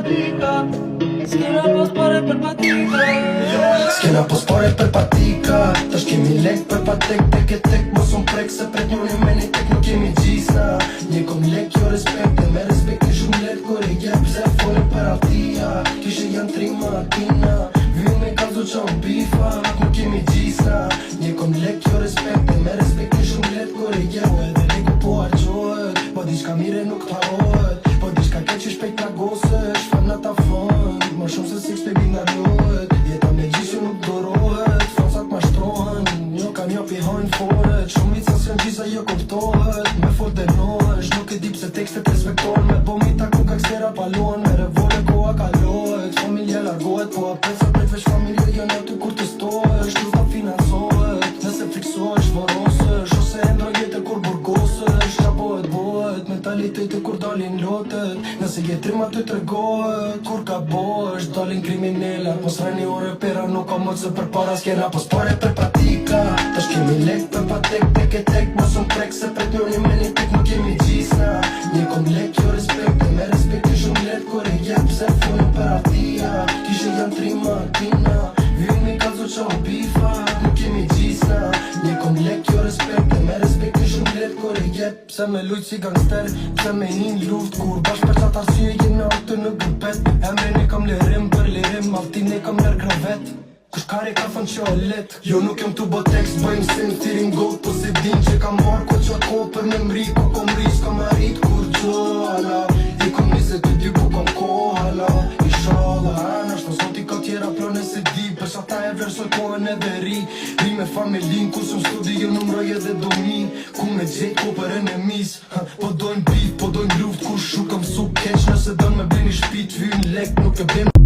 patika. S'kena pos pare për patika. S'kena pos pare për patika. Tash kemi lek për patek, tek e tek mos unë prek. Se pret njoni me një tek nuk kemi gjisna. Një kom lek jo respekt, e me respekt një shumë let. Kur e jep se folin për altia. Kishe janë 3 matina. Vyll me kalzu qa u bifa, nuk kemi gjisna. Një kom lek jo respekt, e me respekt një shumë let. Kur e jep edhe leku po arqohet. Po diçka mire nuk t'harohet. Po diçka ke që shpejt nga gosesh. Fem në ta fond, ma shumë se six baby nga lohet. Jeta me gjisë nuk dorohet. Fransat ma shtrohen, jo ka njo pi hojnë foret. Shumica s'jan gjisa jo kuptohet. Me fol denohesh, nuk e dip se tekstet respektohen. Me bomi ta ku kakstera palohen. Me revole koha kalohet. Familje largohet, po apesa pret veç familje jo në ty kur të stohesh. Nuk ta finansohet, nëse friksohesh, morosesh. Ose endro jetë kur burgosesh. Qa bohet, mentaliteti kur dalin lotet. Nëse jetrima ty tregohet, kur ka bohesh, dalin kriminella. Pos reni ore pera nuk ka mëtë se për para s'kena pos pare për patika. Tash kemi lek për patek, tek e tek mos unë prek. Se pret njoni me një tek nuk kemi gjisna. Një kom lek jo respekt, e me respekt një shumë let. Kur e jep se folin për altia. Kishe janë 3 matina. Vyll mi kalzu qa u bifa, nuk kemi gjisna. Një kom lek jo respekt, e me respekt një shumë let. Kur e jep pse me lujt si gangster, pse me hin luft. Kur bash për qatë arsye jena atë në gëpet. Emrin e kam lirim për lirim, altin e kam nër krevet. Kush kare ka thon që o let. Jo nuk jom t'u bo tekst, bëjmë sin tirin gold. Po se din që kam marrë ko qa ko për me mri. Ku kom ri s'kom arrit kur gjo hala. I kom 22 ku kom ko hala. Inshallah anash në zoti ka tjera plone se di. Për sa ta e versoj kohën edhe ri. Ri me familin, kur sëm studi jo numroj edhe domin. Ku me gjejt ko për enemis. Po dojnë bif, po dojnë luft. Kur shu kam su keq, nëse dën me blini shpit. Vyn lek nuk e bim.